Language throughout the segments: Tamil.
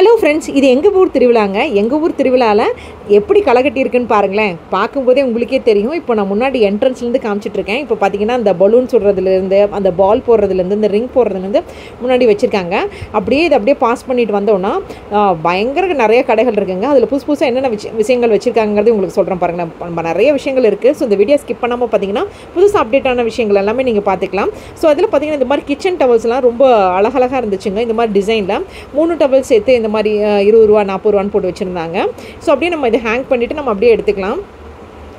ஹலோ ஃப்ரெண்ட்ஸ், இது எங்கள் ஊர் திருவிழாங்க. எங்கள் ஊர் திருவிழாவில் எப்படி களை கட்டியிருக்குன்னு பாருங்களேன். பார்க்கும்போதே உங்களுக்கே தெரியும். இப்போ நான் முன்னாடி என்ட்ரன்ஸ்லேருந்து காமிச்சிட்ருக்கேன். இப்போ பார்த்தீங்கன்னா அந்த பலூன் சுடுறதுலேருந்து, அந்த பால் போடுறதுலேருந்து, இந்த ரிங் போடுறதுலேருந்து முன்னாடி வச்சுருக்காங்க. அப்படியே இதை அப்படியே பாஸ் பண்ணிட்டு வந்தோன்னா பயங்கர நிறைய கடைகள் இருக்குங்க. அதில் புதுசு புதுசாக என்னென்ன விஷயங்கள் வச்சுருக்காங்கிறது உங்களுக்கு சொல்கிறேன் பாருங்கள். நம்ம நிறைய விஷயங்கள் இருக்குது. ஸோ இந்த வீடியோ ஸ்கிப் பண்ணாமல் பார்த்தீங்கன்னா புதுசாக அப்டேட்டான விஷயங்கள் எல்லாமே நீங்கள் பார்த்துக்கலாம். ஸோ அதில் பார்த்தீங்கன்னா இந்த மாதிரி கிச்சன் டவல்ஸ்லாம் ரொம்ப அழகழகாக இருந்துச்சுங்க. இந்த மாதிரி டிசைனில் 3 டவல் சேர்த்து இந்த மாதிரி 20 ரூபா 40 ரூபான்னு போட்டு வச்சுருந்தாங்க. ஸோ அப்படியே நம்ம இதை ஹேங் பண்ணிவிட்டு நம்ம அப்படியே எடுத்துக்கலாம்.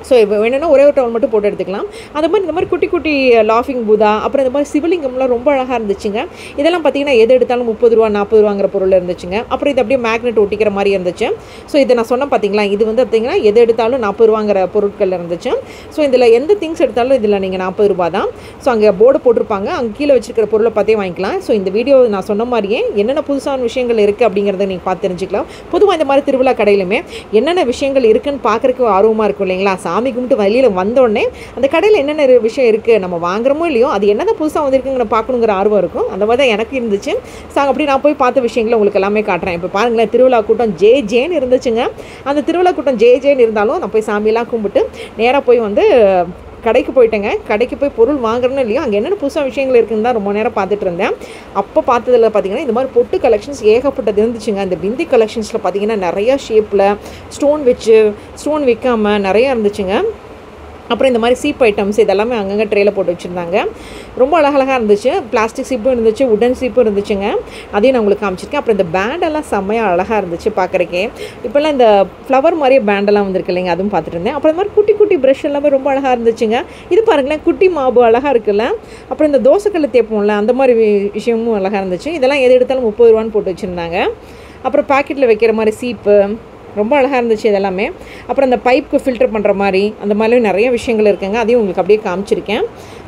ஸோ இப்போ வேணும்னா ஒரே ஒரு டவல் மட்டும் போட்டு எடுத்துக்கலாம். அந்த மாதிரி இந்த மாதிரி குட்டி குட்டி லாஃபிங் பூதா, அப்புறம் இந்த மாதிரி சிவலிங்கம்லாம் ரொம்ப அழகாக இருந்துச்சுங்க. இதெல்லாம் பார்த்தீங்கன்னா எது எடுத்தாலும் 30 ரூபா 40 ரூபாங்கிற பொருள் இருந்துச்சுங்க. அப்புறம் இது அப்படியே மேக்னெட் ஒட்டிக்கிற மாதிரி இருந்துச்சு. ஸோ இதை நான் சொன்னேன் பார்த்தீங்களா, இது வந்து பார்த்தீங்கன்னா எது எடுத்தாலும் 40 ரூபாங்கிற பொருட்கள் இருந்துச்சு. ஸோ இதில் எந்த திங்ஸ் எடுத்தாலும் இதில் நீங்கள் 40 ரூபா தான். ஸோ அங்கே போர்டு போட்டிருப்பாங்க, அங்கே கீழே வச்சுருக்கிற பொருளை பார்த்தே வாங்கிக்கலாம். ஸோ இந்த வீடியோ நான் சொன்ன மாதிரியே என்னென்ன புதுசான விஷயங்கள் இருக்குது அப்படிங்கிறத நீங்கள் பார்த்து தெரிஞ்சுக்கலாம். பொதுவாக இந்த மாதிரி திருவிழா கடையிலுமே என்னென்ன விஷயங்கள் இருக்குதுன்னு பார்க்குறதுக்கு ஆர்வமாக இருக்கும் இல்லைங்களா. சாமி கும்பிட்டு வெளியில் வந்தோடனே அந்த கடையில் என்னென்ன விஷயம் இருக்குது, நம்ம வாங்குறமோ இல்லையோ, அது என்னென்ன புதுசாக வந்திருக்குங்கிற பார்க்கணுங்கிற ஆர்வம் இருக்கும். அந்த மாதிரி தான் எனக்கு இருந்துச்சு. ஸோ அப்படி நான் போய் பார்த்த விஷயங்களை உங்களுக்கு எல்லாமே காட்டுறேன். இப்போ பாருங்களேன், திருவிழா கூட்டம் ஜேன்னு இருந்துச்சுங்க. அந்த திருவிழா கூட்டம் ஜேன்னு இருந்தாலும் நான் போய் சாமியெல்லாம் கும்பிட்டு நேராக போய் வந்து கடைக்கு போயிட்டேங்க. கடைக்கு போய் பொருள் வாங்குறேன்னு இல்லையோ, அங்கே என்னென்ன புதுசாக விஷயங்கள் இருக்குன்னு தான் ரொம்ப நேரம் பார்த்துட்டு இருந்தேன். அப்போ பார்த்ததில் பார்த்தீங்கன்னா இந்த மாதிரி பொட்டு கலெக்ஷன்ஸ் ஏகப்பட்டது இருந்துச்சுங்க. அந்த பிந்தி கலெக்ஷன்ஸில் பார்த்தீங்கன்னா நிறையா ஷேப்பில் ஸ்டோன் வைக்காமல் நிறையா இருந்துச்சுங்க. அப்புறம் இந்த மாதிரி சீப் ஐட்டம்ஸ் இதெல்லாமே அங்கங்கே ட்ரேயில் போட்டு வச்சுருந்தாங்க. ரொம்ப அழகழகாக இருந்துச்சு. பிளாஸ்டிக் சீப்பும் இருந்துச்சு, உடன் சீப்பும் இருந்துச்சுங்க. அதையும் நான் உங்களுக்கு காமிச்சிருக்கேன். அப்புறம் இந்த பேண்டெல்லாம் செம்மையாக அழகாக இருந்துச்சு பார்க்குறக்கே. இப்போல்லாம் இந்த ஃப்ளவர் மாதிரியே பேண்டெல்லாம் வந்துருக்கு இல்லைங்க, அதுவும் பார்த்துட்டு இருந்தேன். அப்புறம் இந்த மாதிரி குட்டி குட்டி ப்ரஷ் எல்லாமே ரொம்ப அழகாக இருந்துச்சுங்க. இது பாருங்களேன், குட்டி மாவு அழகாக இருக்குல்ல. அப்புறம் இந்த தோசைக்கல்ல தேப்போம்ல, அந்த மாதிரி விஷயமும் அழகாக இருந்துச்சு. இதெல்லாம் எது எடுத்தாலும் 30 ரூபான்னு போட்டு வச்சுருந்தாங்க. அப்புறம் பாக்கெட்டில் வைக்கிற மாதிரி சீப்பு ரொம்ப அழகாக இருந்துச்சு இதெல்லாமே. அப்புறம் அந்த பைப்புக்கு ஃபில்டர் பண்ணுற மாதிரி அந்த மாதிரி நிறைய விஷயங்கள் இருக்குங்க. அதையும் உங்களுக்கு அப்படியே காமிச்சிருக்கேன்.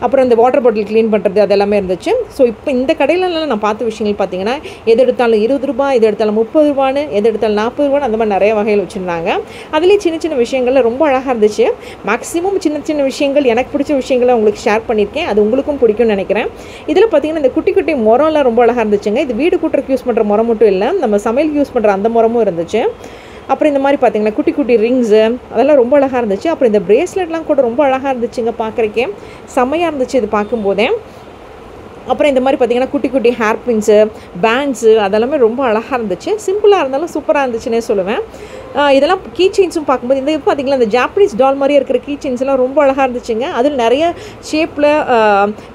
அப்புறம் இந்த வாட்டர் பாட்டில் க்ளீன் பண்ணுறது அதெல்லாமே இருந்துச்சு. ஸோ இப்போ இந்த கடையிலலாம் நான் பார்த்த விஷயங்கள் பார்த்தீங்கன்னா எது எடுத்தாலும் 20 ரூபா, எது எடுத்தாலும் 30 ரூபான்னு, எது எடுத்தாலும் 40 ரூபான்னு அந்த மாதிரி நிறைய வகையில் வச்சுருந்தாங்க. அதுலேயே சின்ன சின்ன விஷயங்கள்ல ரொம்ப அழகாக இருந்துச்சு. மேக்ஸிமம் சின்ன சின்ன விஷயங்கள் எனக்கு பிடிச்ச விஷயங்களை உங்களுக்கு ஷேர் பண்ணியிருக்கேன். அது உங்களுக்கும் பிடிக்கும்னு நினைக்கிறேன். இதில் பார்த்தீங்கன்னா இந்த குட்டி குட்டி முறம்லாம் ரொம்ப அழகாக இருந்துச்சுங்க. இது வீடு கூட்டுறதுக்கு யூஸ் பண்ணுற முறம் மட்டும் இல்லை, நம்ம சமையலுக்கு யூஸ் பண்ணுற அந்த முறமும் இருந்துச்சு. அப்புறம் இந்த மாதிரி பார்த்தீங்கன்னா குட்டி குட்டி ரிங்ஸு அதெல்லாம் ரொம்ப அழகாக இருந்துச்சு. அப்புறம் இந்த பிரேஸ்லெட்லாம் கூட ரொம்ப அழகாக இருந்துச்சுங்க பார்க்குறக்கே. செம்மையாக இருந்துச்சு இது பார்க்கும்போதே. அப்புறம் இந்த மாதிரி பார்த்தீங்கன்னா குட்டி குட்டி ஹேர் பின்ஸு, பேண்ட்ஸு அதெல்லாமே ரொம்ப அழகாக இருந்துச்சு. சிம்பிளாக இருந்தாலும் சூப்பராக இருந்துச்சுன்னே சொல்லுவேன். இதெல்லாம் கீ செயின்ஸும் பார்க்கும்போது இந்த பார்த்தீங்களா, இந்த ஜாப்பனீஸ் டால் மாதிரியே இருக்கிற கீ செயின்ஸ்லாம் ரொம்ப அழகாக இருந்துச்சுங்க. அதில் நிறைய ஷேப்பில்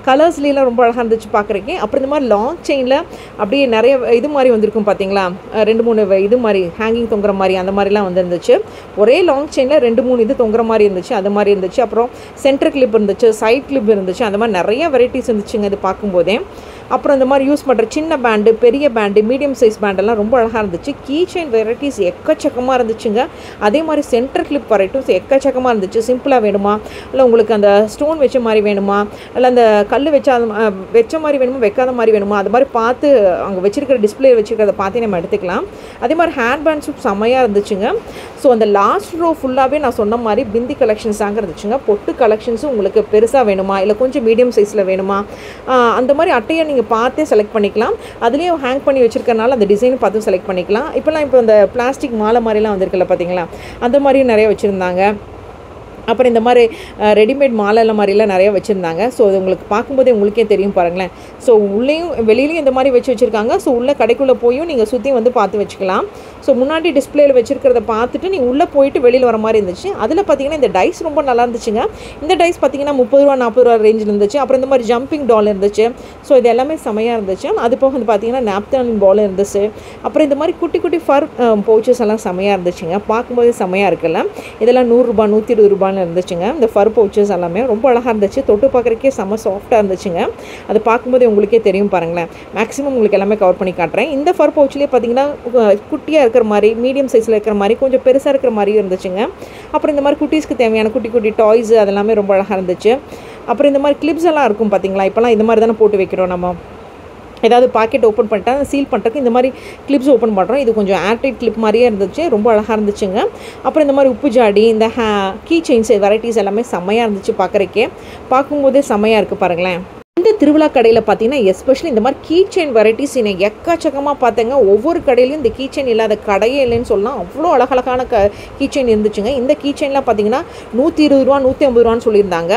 கலர்ஸ்லாம் ரொம்ப அழகாக இருந்துச்சு பார்க்குறக்கே. அப்புறம் இந்த மாதிரி லாங் செயினில் அப்படியே நிறைய இது மாதிரி வந்திருக்கும் பார்த்தீங்களா, 2-3 இது மாதிரி ஹேங்கிங் தொங்குற மாதிரி அந்த மாதிரிலாம் வந்துருந்துச்சு. ஒரே லாங் செயினில் 2-3 இது தொங்குற மாதிரி இருந்துச்சு, அது மாதிரி இருந்துச்சு. அப்புறம் சென்டர் கிளிப் இருந்துச்சு, சைட் கிளிப் இருந்துச்சு. அந்த மாதிரி நிறைய வெரைட்டிஸ் இருந்துச்சுங்க இது பார்க்கும்போதே. அப்புறம் இந்த மாதிரி யூஸ் பண்ணுற சின்ன பேண்டு, பெரிய பேண்டு, மீடியம் சைஸ் பேண்டெல்லாம் ரொம்ப அழகாக இருந்துச்சு. கீ செயின் வெரைட்டிஸ் எக்கச்சக்கமாக இருந்துச்சுங்க. அதே மாதிரி சென்டர் கிளிப் வெரைட்டிஸ் எக்கச்சக்கமாக இருந்துச்சு. சிம்பிளாக வேணுமா, இல்லை உங்களுக்கு அந்த ஸ்டோன் வச்ச மாதிரி வேணுமா, இல்லை அந்த கல் வச்ச மாதிரி வேணுமா, வைக்காத மாதிரி வேணுமா, அது மாதிரி பார்த்து அங்கே வச்சுருக்கிற டிஸ்பிளே வச்சுருக்கிறத பார்த்து நம்ம எடுத்துக்கலாம். அதே மாதிரி ஹேண்ட் பேண்ட்ஸும் செம்மையாக இருந்துச்சுங்க. ஸோ அந்த லாஸ்ட் ரோ ஃபுல்லாகவே நான் சொன்ன மாதிரி பிந்தி கலெக்ஷன்ஸ் தாங்க இருந்துச்சுங்க. பொட்டு கலெக்ஷன்ஸும் உங்களுக்கு பெருசாக வேணுமா, இல்லை கொஞ்சம் மீடியம் சைஸில் வேணுமா, அந்த மாதிரி அட்டையை நீங்கள் பார்த்தே செலக்ட் பண்ணிக்கலாம். அதுலேயும் ஹேங் பண்ணி வச்சுருக்கனால அந்த டிசைன் பார்த்து செலக்ட் பண்ணிக்கலாம். இப்போ இந்த பிளாஸ்டிக் மாலை மாதிரிலாம் வந்திருக்குல்ல பார்த்தீங்களா, அந்த மாதிரியும் நிறைய வச்சுருந்தாங்க. அப்புறம் இந்த மாதிரி ரெடிமேட் மாலை மாதிரிலாம் நிறைய வச்சுருந்தாங்க. ஸோ அது உங்களுக்கு பார்க்கும்போதே உங்களுக்கே தெரியும் பாருங்களேன். ஸோ உள்ளேயும் வெளியிலையும் இந்த மாதிரி வச்சுருக்காங்க. ஸோ உள்ளே கடைக்குள்ளே போயும் நீங்கள் சுற்றி வந்து பார்த்து வச்சுக்கலாம். ஸோ முன்னாடி டிஸ்பிளேயில் வச்சுருக்கிறத பார்த்துட்டு நீங்கள் உள்ளே போயிட்டு வெளியில் வர மாதிரி இருந்துச்சு. அதில் பார்த்தீங்கன்னா இந்த டைஸ் ரொம்ப நல்லா இருந்துச்சுங்க. இந்த டைஸ் பார்த்தீங்கன்னா 30 ரூபா 40 ரூபா ரேஞ்சில் இருந்துச்சு. அப்புறம் இந்த மாதிரி ஜம்பிங் டால் இருந்துச்சு. ஸோ இது எல்லாமே செமையாக இருந்துச்சு. அது போக வந்து பார்த்தீங்கன்னா நாப்தான் பால் இருந்துச்சு. அப்புறம் இந்த மாதிரி குட்டி குட்டி ஃபர் பவுச்சஸ் எல்லாம் செமையாக இருந்துச்சுங்க. பார்க்கும்போது செமையாக இருக்குல்ல. இதெல்லாம் 100 ரூபா 120 ரூபான்னு இருந்துச்சுங்க. இந்த ஃபர் பவுச்சஸ் எல்லாமே ரொம்ப அழகாக இருந்துச்சு. தொட்டு பார்க்குறக்கே செம்ம சாஃப்டாக இருந்துச்சுங்க. அது பார்க்கும்போது உங்களுக்கே தெரியும் பாருங்களேன். மேக்ஸிமம் உங்களுக்கு எல்லாமே கவர் பண்ணி காட்டுறேன். இந்த ஃபர் பவுச்லேயே பார்த்தீங்கன்னா குட்டியாக இருக்கிற மாதிரி, மீடியம் சைஸில் இருக்கிற மாதிரி, கொஞ்சம் பெருசாக இருக்கிற மாதிரியும் இருந்துச்சுங்க. அப்புறம் இந்த மாதிரி குட்டீஸ்க்கு தேவையான குட்டி குட்டி டாய்ஸு அதெல்லாமே ரொம்ப அழகாக இருந்துச்சு. அப்புறம் இந்த மாதிரி கிளிப்ஸ் எல்லாம் இருக்கும் பார்த்தீங்களா, இப்போலாம் இந்த மாதிரி தானே போட்டு வைக்கிறோம் நம்ம. ஏதாவது பாக்கெட் ஓப்பன் பண்ணிட்டா சீல் பண்ணுறதுக்கு இந்த மாதிரி கிளிப்ஸ் ஓப்பன் பண்ணுறோம். இது கொஞ்சம் ஏர்டைட் கிளிப் மாதிரியே இருந்துச்சு. ரொம்ப அழகாக இருந்துச்சுங்க. அப்புறம் இந்த மாதிரி உப்பு ஜாடி, இந்த கீ செயின்ஸ் வெரைட்டிஸ் எல்லாமே செம்மையாக இருந்துச்சு பார்க்குறக்கே. பார்க்கும்போதே செம்மையாக இருக்குது பாருங்களேன். இந்த இந்த திருவிழா கடையில் பார்த்தீங்கன்னா எஸ்பெஷலி இந்த மாதிரி கீ செயின் வெரைட்டிஸ் நான் எக்கச்சக்கமாக பார்த்தேங்க. ஒவ்வொரு கடையிலையும் இந்த கீ செயின் இல்லாத கடையே இல்லைன்னு சொல்லலாம். அவ்வளோ அழகழகான கீ செயின் இருந்துச்சுங்க. இந்த கீ செயின்லாம் பார்த்தீங்கன்னா 120 ரூபா 150 ரூபான்னு சொல்லியிருந்தாங்க.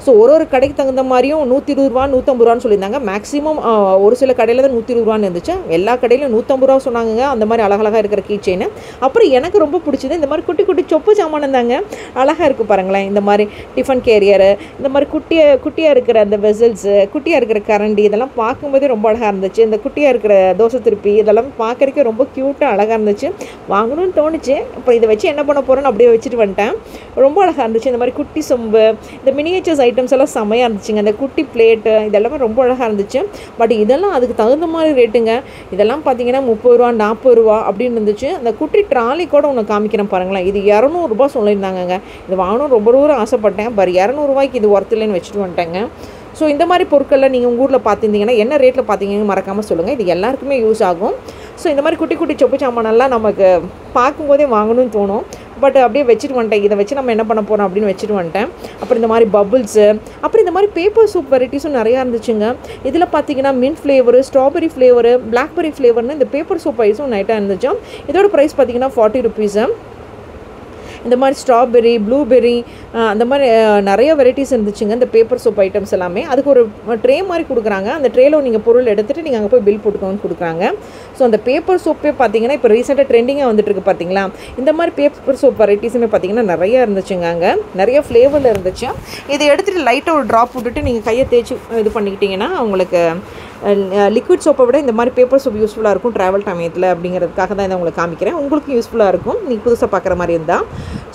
ஸோ ஒரு கடைக்கு தகுந்த மாதிரியும் 120 ரூபா 150 ரூபான்னு சொல்லியிருந்தாங்க. மேக்ஸிமம் ஒரு சில கடையில் தான் 120 ரூபான்னு இருந்துச்சு. எல்லா கடையிலும் 150 ரூபா சொன்னாங்க. அந்த மாதிரி அழகழகாக இருக்கிற கீ செயின். அப்புறம் எனக்கு ரொம்ப பிடிச்சது இந்த மாதிரி குட்டி குட்டி சொப்பு சாமானம் தாங்க. அழகாக இருக்குது பாருங்களேன். இந்த மாதிரி டிஃபன் கேரியரு, இந்த மாதிரி குட்டியாக இருக்கிற அந்த வெசல்ஸு, குட்டியாக இருக்கிற கரண்டி, இதெல்லாம் பார்க்கும்போதே ரொம்ப அழகாக இருந்துச்சு. இந்த குட்டியாக இருக்கிற தோசை திருப்பி இதெல்லாம் பார்க்குறதுக்கு ரொம்ப க்யூட்டாக அழகாக இருந்துச்சு. வாங்கணும்னு தோணுச்சு. இப்போ இதை வச்சு என்ன பண்ண போகிறேன்னு அப்படியே வச்சுட்டு வந்துட்டேன். ரொம்ப அழகாக இருந்துச்சு. இந்த மாதிரி குட்டி சொம்பு, இந்த மினியேச்சர்ஸ் ஐட்டம்ஸ் எல்லாம் செம்மையாக இருந்துச்சுங்க. இந்த குட்டி பிளேட்டு இதெல்லாமே ரொம்ப அழகாக இருந்துச்சு. பட் இதெல்லாம் அதுக்கு தகுந்த மாதிரி ரேட்டுங்க. இதெல்லாம் பார்த்தீங்கன்னா 30 ரூபா 40 ரூபா அப்படின்னு இருந்துச்சு. அந்த குட்டி ட்ராலி கூட ஒன்று காமிக்கிறேன் பாருங்களேன். இது 200 ரூபா சொல்லியிருந்தாங்கங்க. இது வாங்கணும் ரொம்ப தூரம் ஆசைப்பட்டேன். பட் 200 ரூபாய்க்கு இது ஒர்த் இல்லைன்னு வச்சுட்டு வந்துட்டேங்க. ஸோ இந்த மாதிரி பொருட்களில் நீங்கள் உங்கள் ஊரில் பார்த்துருந்தீங்கன்னா என்ன ரேட்டில் பார்த்தீங்கன்னு மறக்காமல் சொல்லுங்கள். இது எல்லாருக்குமே யூஸ் ஆகும். ஸோ இந்த மாதிரி குட்டி குட்டி சொப்பு சாமானெல்லாம் நமக்கு பார்க்கும்போதே வாங்கணும்னு தோணும். பட் அப்படியே வச்சுட்டு வந்துட்டேன். இதை வச்சு நம்ம என்ன பண்ண போகிறோம் அப்படின்னு வச்சுட்டு வந்துட்டேன். அப்புறம் இந்த மாதிரி பபுள்ஸு, அப்புறம் இந்த மாதிரி பேப்பர் சூப் வெரைட்டிஸும் நிறையா இருந்துச்சுங்க. இதில் பார்த்தீங்கன்னா mint flavour, strawberry flavour, blackberry ஃப்ளேவர்னு இந்த பேப்பர் சூப் ஐஸும் நைட்டாக இருந்துச்சு. இதோட ப்ரைஸ் பார்த்தீங்கன்னா 40 ருபீஸு. இந்த மாதிரி ஸ்ட்ராபெரி, ப்ளூபெரி, அந்த மாதிரி நிறைய வெரைட்டிஸ் இருந்துச்சுங்க. இந்த பேப்பர் சோப் ஐட்டம்ஸ் எல்லாமே. அதுக்கு ஒரு ட்ரே மாதிரி கொடுக்குறாங்க. அந்த ட்ரேயில் நீங்கள் பொருள் எடுத்துகிட்டு நீங்கள் அங்கே போய் பில் போட்டுக்கோன்னு கொடுக்குறாங்க. ஸோ அந்த பேப்பர் சோப்பே பார்த்தீங்கன்னா இப்போ ரீசெண்டாக ட்ரெண்டிங்காக வந்துட்டுருக்கு பார்த்தீங்களா. இந்த மாதிரி பேப்பர் சோப் வெரைட்டிஸுமே பார்த்தீங்கன்னா நிறையா இருந்துச்சுங்க. அங்கே நிறைய ஃப்ளேவரில் இருந்துச்சு. இதை எடுத்துகிட்டு லைட்டாக ஒரு ட்ராப் விட்டுட்டு நீங்கள் கையை தேய்ச்சி இது பண்ணிக்கிட்டிங்கன்னா உங்களுக்கு லிக்விட் சோப்பை விட இந்த மாதிரி பேப்பர் சோப் யூஸ்ஃபுல்லாக இருக்கும் ட்ராவல் சமயத்தில். அப்படிங்கிறதுக்காக தான் இதை உங்களுக்கு காமிக்கிறேன். உங்களுக்கும் யூஸ்ஃபுல்லாக இருக்கும் நீங்கள் புதுசாக பார்க்குற மாதிரி இருந்தால்.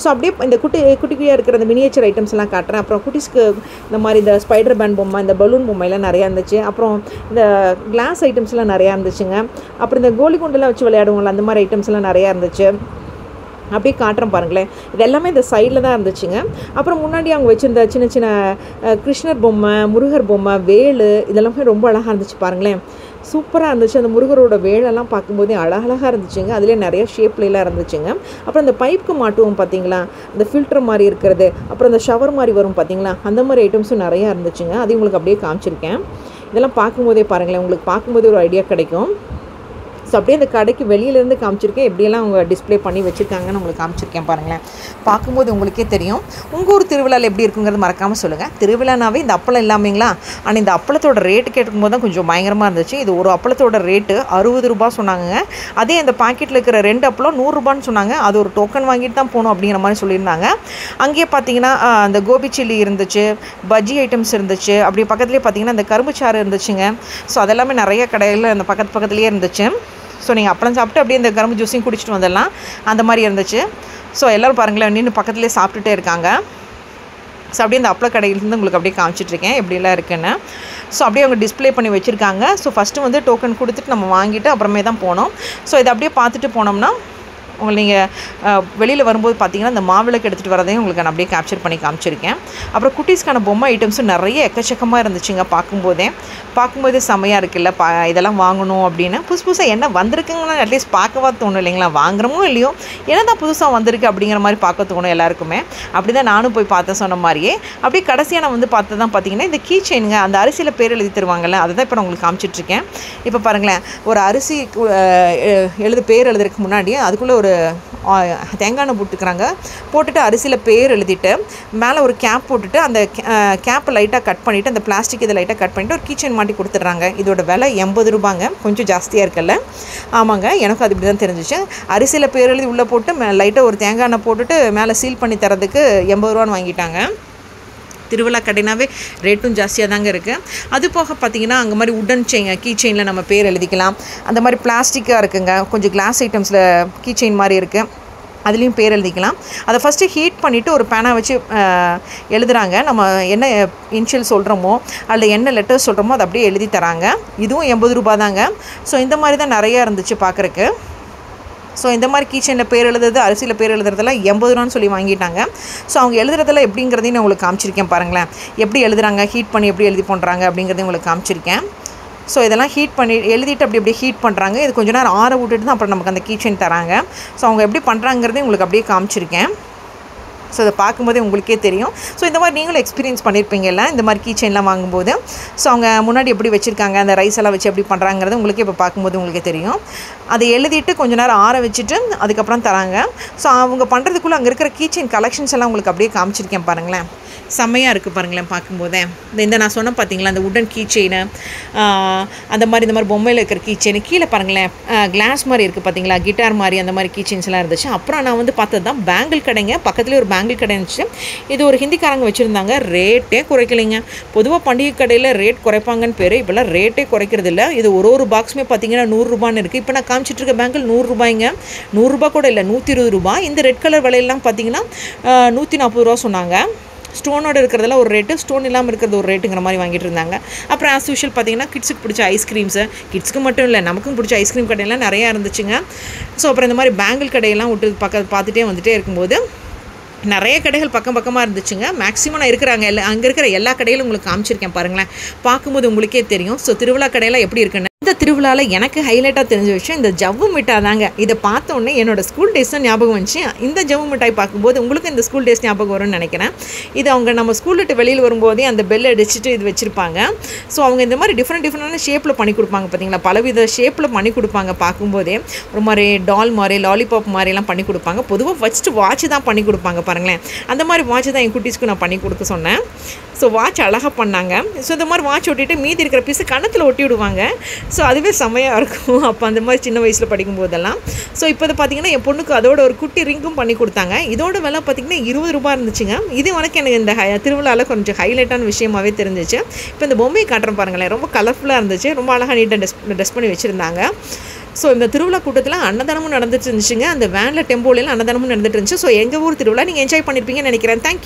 ஸோ அப்படியே இந்த குட்டியாக இருக்கிற அந்த மினியேச்சர் ஐட்டம்ஸ் எல்லாம் காட்டுறேன். அப்புறம் குட்டிஸ்க்கு இந்த மாதிரி இந்த ஸ்பைடர் பேண்ட் பொம்மை, இந்த பலூன் பொம்மையெல்லாம் நிறையா இருந்துச்சு. அப்புறம் இந்த கிளாஸ் ஐட்டம்ஸ்லாம் நிறையா இருந்துச்சுங்க. அப்புறம் இந்த கோலி குண்டெல்லாம் வச்சு விளையாடுவோம்ல அந்த மாதிரி ஐட்டம்ஸ்லாம் நிறையா இருந்துச்சு. அப்படியே காட்டுறேன் பாருங்களேன். இது எல்லாமே இந்த சைடில் தான் இருந்துச்சுங்க. அப்புறம் முன்னாடி அவங்க வச்சுருந்த சின்ன சின்ன கிருஷ்ணர் பொம்மை, முருகர் பொம்மை, வேலு இதெல்லாமே ரொம்ப அழகாக இருந்துச்சு பாருங்களேன். சூப்பராக இருந்துச்சு. அந்த முருகரோட வேலெல்லாம் பார்க்கும்போதே அழகழகாக இருந்துச்சுங்க. அதிலே நிறைய ஷேப்லாம் இருந்துச்சுங்க. அப்புறம் அந்த பைப்புக்கு மாட்டுவோம் பார்த்தீங்களா, அந்த ஃபில்டர் மாதிரி இருக்கிறது, அப்புறம் அந்த ஷவர் மாதிரி வரும் பார்த்தீங்களா, அந்த மாதிரி ஐட்டம்ஸும் நிறையா இருந்துச்சுங்க. அதையும் உங்களுக்கு அப்படியே காமிச்சிருக்கேன். இதெல்லாம் பார்க்கும்போதே பாருங்களேன், உங்களுக்கு பார்க்கும்போதே ஒரு ஐடியா கிடைக்கும். ஸோ அப்படியே அந்த கடைக்கு வெளியிலேருந்து காமிச்சிருக்கேன். எப்படியெல்லாம் அவங்க டிஸ்பிளே பண்ணி வச்சுருக்காங்கன்னு உங்களுக்கு காமிச்சிருக்கேன் பாருங்களேன். பார்க்கும்போது உங்களுக்கே தெரியும். உங்கள் ஊர் திருவிழாவில் எப்படி இருக்குங்கிறது மறக்காமல் சொல்லுங்கள். திருவிழானாவே இந்த அப்பளம் இல்லாமங்களா. ஆனால் இந்த அப்பளத்தோட ரேட்டு கேட்கும்போது தான் கொஞ்சம் பயங்கரமாக இருந்துச்சு. இது ஒரு அப்பளத்தோட ரேட்டு 60 ரூபா சொன்னாங்க. அதே அந்த பாக்கெட்டில் இருக்கிற 2 அப்பளம் 100 ரூபான்னு சொன்னாங்க. அது ஒரு டோக்கன் வாங்கிட்டு தான் போகணும் அப்படிங்கிற மாதிரி சொல்லியிருந்தாங்க. அங்கேயே பார்த்தீங்கன்னா அந்த கோபி சில்லி இருந்துச்சு, பஜ்ஜி ஐட்டம்ஸ் இருந்துச்சு. அப்படி பக்கத்துலேயே பார்த்தீங்கன்னா அந்த கரும்பு சாறு இருந்துச்சுங்க. ஸோ அதெல்லாமே நிறைய கடையில் அந்த பக்கத்துலேயே இருந்துச்சு. ஸோ நீங்கள் அப்பளம் சாப்பிட்டு அப்படியே இந்த கரும்பு ஜூஸையும் குடிச்சிட்டு வந்துடலாம். அந்த மாதிரி இருந்துச்சு. ஸோ எல்லோரும் பாருங்களேன் நின்று பக்கத்துலேயே சாப்பிட்டுட்டே இருக்காங்க. ஸோ அப்படியே இந்த அப்பள கடையிலேருந்து உங்களுக்கு அப்படியே காமிச்சிட்ருக்கேன் எப்படிலாம் இருக்குன்னு. ஸோ அப்படியே அவங்க டிஸ்பிளே பண்ணி வச்சுருக்காங்க. ஸோ ஃபஸ்ட்டு வந்து டோக்கன் கொடுத்துட்டு நம்ம வாங்கிட்டு அப்புறமே தான் போனோம். ஸோ இதை அப்படியே பார்த்துட்டு போனோம்னா உங்களை நீங்கள் வெளியில் வரும்போது பார்த்தீங்கன்னா இந்த மாவிளக்கு எடுத்துகிட்டு வரதையும் உங்களுக்கு நான் அப்படியே கேப்சர் பண்ணி காமிச்சிருக்கேன். அப்புறம் குட்டீஸ்க்கான பொம்மை ஐட்டம்ஸும் நிறைய எக்கச்சக்கமாக இருந்துச்சுங்க. பார்க்கும்போதே செம்மையாக இருக்குல்ல. இதெல்லாம் வாங்கணும் அப்படின்னு புதுசாக என்ன வந்திருக்குங்கன்னா அட்லீஸ்ட் பார்க்கவா தோணும் இல்லைங்களா. வாங்குறமோ இல்லையோ என்ன தான் புதுசாக வந்திருக்கு அப்படிங்கிற மாதிரி பார்க்க தோணும் எல்லாருக்குமே. அப்படி தான் நானும் போய் பார்த்தேன் சொன்ன மாதிரியே. அப்படியே கடைசியாக நான் வந்து பார்த்து தான் பார்த்தீங்கன்னா இந்த கீ செயினுங்க, அந்த அரிசியில் பேர் எழுதி தருவாங்கள்ல, அதை தான் இப்போ நான் உங்களுக்கு காமிச்சிட்ருக்கேன். இப்போ பாருங்களேன், ஒரு அரிசி பேர் எழுதுறதுக்கு முன்னாடி அதுக்குள்ளே ஒரு தேங்காய் எண்ணெய் போட்டுட்டு அரிசியில் பேர் எழுதிட்டு மேலே ஒரு கேப் போட்டுட்டு அந்த கேப்பை லைட்டாக கட் பண்ணிவிட்டு அந்த பிளாஸ்டிக் இதை லைட்டாக கட் பண்ணிவிட்டு ஒரு கீச்செயின் மாட்டி கொடுத்துட்றாங்க. இதோட விலை 80 ரூபாங்க. கொஞ்சம் ஜாஸ்தியாக இருக்குல்ல. ஆமாங்க, எனக்கும் அது இப்படி தான் தெரிஞ்சிச்சு. அரிசியில் பேர் எழுதி உள்ளே போட்டு லைட்டாக ஒரு தேங்காய் எண்ணெய் போட்டுட்டு மேலே சீல் பண்ணி தரதுக்கு 80 ரூபான்னு வாங்கிட்டாங்க. திருவிழா கடைனாவே ரேட்டும் ஜாஸ்தியாக தாங்க இருக்குது. அது போக பார்த்திங்கன்னா அங்கே மாதிரி உடன் கீ செயினில் நம்ம பேர் எழுதிக்கலாம். அந்த மாதிரி பிளாஸ்டிக்காக இருக்குங்க. கொஞ்சம் கிளாஸ் ஐட்டம்ஸில் கீ செயின் மாதிரி இருக்குது, அதுலேயும் பேர் எழுதிக்கலாம். அதை ஃபஸ்ட்டு ஹீட் பண்ணிவிட்டு ஒரு பேனா வச்சு எழுதுகிறாங்க. நம்ம என்ன இனிஷியல் சொல்கிறோமோ அதில் என்ன லெட்டர்ஸ் சொல்கிறோமோ அதை அப்படியே எழுதி தராங்க. இதுவும் 80 ரூபா தாங்க. ஸோ இந்த மாதிரி தான் நிறையா இருந்துச்சு பார்க்குறக்கு. ஸோ இந்த மாதிரி கீச்சனில் பேர் எழுதுறது, அரிசியில் பேர் எழுதுறதெல்லாம் 80 ரூபான்னு சொல்லி வாங்கிட்டாங்க. ஸோ அவங்க எழுதுறதெல்லாம் எப்படிங்கிறதையும் நான் உங்களுக்கு காமிச்சிருக்கேன் பாருங்களேன். எப்படி எழுதுறாங்க, ஹீட் பண்ணி எப்படி எழுதி பண்ணுறாங்க அப்படிங்கிறதையும் உங்களுக்கு காமிச்சிருக்கேன். ஸோ இதெல்லாம் ஹீட் பண்ணி எழுதிட்டு அப்படியே ஹீட் பண்ணுறாங்க. இது கொஞ்சம் நேரம் ஆற விட்டுட்டு தான் அப்புறம் நமக்கு அந்த கீச்சன் தராங்க. ஸோ அவங்க எப்படி பண்ணுறாங்கிறதையும் உங்களுக்கு அப்படியே காமிச்சிருக்கேன். ஸோ அதை பார்க்கும்போதே உங்களுக்கே தெரியும். ஸோ இந்த மாதிரி நீங்களும் எக்ஸ்பீரியன்ஸ் பண்ணியிருப்பீங்கல்ல இந்த மாதிரி கீ செயின்லாம் வாங்கும்போது. ஸோ அவங்க முன்னாடி எப்படி வச்சுருக்காங்க, அந்த ரைஸ் எல்லாம் வச்சு எப்படி பண்ணுறாங்கிறது உங்களுக்கே இப்போ பார்க்கும்போது உங்களுக்கே தெரியும். அதை எழுதிட்டு கொஞ்சம் நேரம் ஆற வச்சுட்டு அதுக்கப்புறம் தராங்க. ஸோ அவங்க பண்ணுறதுக்குள்ளே அங்கே இருக்கிற கீ செயின் கலெக்ஷன்ஸ் எல்லாம் உங்களுக்கு அப்படியே காமிச்சிருக்கேன் பாருங்களேன். செம்மையாக இருக்குது பாருங்களேன் பார்க்கும்போதே. இந்த நான் சொன்னேன் பார்த்தீங்களா, அந்த உட்டன் கீ செயின், அந்த மாதிரி இந்த மாதிரி பொம்மையில் இருக்கிற கீ செயின், கீழே பாருங்களேன் கிளாஸ் மாதிரி இருக்குது பார்த்தீங்களா, கிட்டார் மாதிரி அந்த மாதிரி கீ செயின்ஸ்லாம் இருந்துச்சு. அப்புறம் நான் வந்து பார்த்தது தான் பேங்கிள் கடைங்க. பக்கத்துலேயே ஒரு பேங்கிள் கடை இருந்துச்சு. இது ஒரு ஹிந்திக்காரங்க வச்சுருந்தாங்க. ரேட்டே குறைக்கலைங்க. பொதுவாக பண்டிகை கடையில் ரேட் குறைப்பாங்கன்னு பேர், இப்போல்லாம் ரேட்டே குறைக்கிறது இல்லை. இது ஒரு பாக்ஸுமே பார்த்தீங்கன்னா 100 ரூபான்னு இருக்குது. இப்போ நான் காமிச்சிட்டு இருக்க பேங்கிள் 100 ரூபாய்ங்க. 100 ரூபா கூட இல்லை, 120 ரூபா. இந்த ரெட் கலர் விலையெல்லாம் பார்த்தீங்கன்னா 140 ரூபா சொன்னாங்க. ஸ்டோனோடு இருக்கிறதெல்லாம் ஒரு ரேட்டு, ஸ்டோன் இல்லாமல் இருக்கிறது ஒரு ரேட்டுங்கிற மாதிரி வாங்கிட்டு இருந்தாங்க. அப்புறம் ஆஸ் யூஷுவல் பார்த்தீங்கன்னா கிட்ஸுக்கு பிடிச்ச ஐஸ்கிரீம்ஸு, கிட்ஸுக்கு மட்டும் இல்லை நமக்கும் பிடிச்ச ஐஸ்கிரீம் கடையெல்லாம் நிறையா இருந்துச்சுங்க. ஸோ அப்புறம் இந்த மாதிரி பேங்கிள் கடையெல்லாம் விட்டு பார்த்துட்டே வந்துகிட்டே இருக்கும்போது நிறைய கடைகள் பக்கமாக இருந்துச்சுங்க. மேக்ஸிமம் நான் இருக்கிறாங்க அங்கே இருக்கிற எல்லா கடையிலும் உங்களுக்கு காமிச்சிருக்கேன் பாருங்களேன். பார்க்கும்போது உங்களுக்கே தெரியும். ஸோ திருவிழா கடையெல்லாம் எப்படி இருக்குன்னு. இந்த திருவிழாவில் எனக்கு ஹைலைட்டாக தெரிஞ்ச விஷயம் இந்த ஜவ்வு மிட்டாய் தாங்க. இதை பார்த்தோன்னே என்னோடய ஸ்கூல் டேஸ் தான் ஞாபகம் வந்துச்சு. இந்த ஜவ்வு மிட்டாய் பார்க்கும்போது உங்களுக்கு இந்த ஸ்கூல் டேஸ் ஞாபகம் வரும்னு நினைக்கிறேன். இது அவங்க நம்ம ஸ்கூல் விட்டு வெளியில் வரும்போதே அந்த பெல் அடிச்சுட்டு இது வச்சுருப்பாங்க. ஸோ அவங்க இந்த மாதிரி டிஃப்ரெண்டான ஷேப்பில் பண்ணி கொடுப்பாங்க பார்த்தீங்களா, பலவித ஷேப்பில் பண்ணி கொடுப்பாங்க. பார்க்கும்போதே ஒரு மாதிரி டால் மாதிரி, லாலிபாப் மாதிரிலாம் பண்ணி கொடுப்பாங்க. பொதுவாக ஃபஸ்ட்டு வாட்ச் தான் பண்ணி கொடுப்பாங்க பாருங்களேன். அந்த மாதிரி வாட்ச் தான் என் குட்டீஸ்க்கு நான் பண்ணி கொடுக்க சொன்னேன். ஸோ வாட்ச் அழகாக பண்ணாங்க. ஸோ இந்த மாதிரி வாட்ச் ஒட்டிட்டு மீதி இருக்கிற பீஸு கணத்தில் ஒட்டி விடுவாங்க. ஸோ அதுவே செம்மையாக இருக்கும் அப்போ அந்த மாதிரி சின்ன வயசில் படிக்கும் போதெல்லாம். ஸோ இப்போ பார்த்தீங்கன்னா என் பொண்ணுக்கு அதோட ஒரு குட்டி ரிங்கும் பண்ணி கொடுத்தாங்க. இதோட விலை பார்த்தீங்கன்னா 20 ரூபா இருந்துச்சுங்க. இது எனக்கு இந்த திருவிழாவில் கொஞ்சம் ஹைலைட்டான விஷயமாகவே தெரிஞ்சிச்சு. இப்போ இந்த பொம்மையை காட்டுறேன் பாருங்களேன், ரொம்ப கலர்ஃபுல்லாக இருந்துச்சு, ரொம்ப அழகாக நீட்டாக ட்ரெஸ் பண்ணி வச்சுருந்தாங்க. ஸோ இந்த திருவிழா கூட்டத்தில் அன்னதானமும் நடந்துட்டு இருந்துச்சுங்க. அந்த வேனில் டெம்போலாம் அன்னதானமும் நடந்துட்டு இருந்துச்சு. ஸோ எங்கள் ஊர் திருவிழா நீங்கள் என்ஜாய் பண்ணியிருப்பீங்கன்னு நினைக்கிறேன். தேங்க்யூ.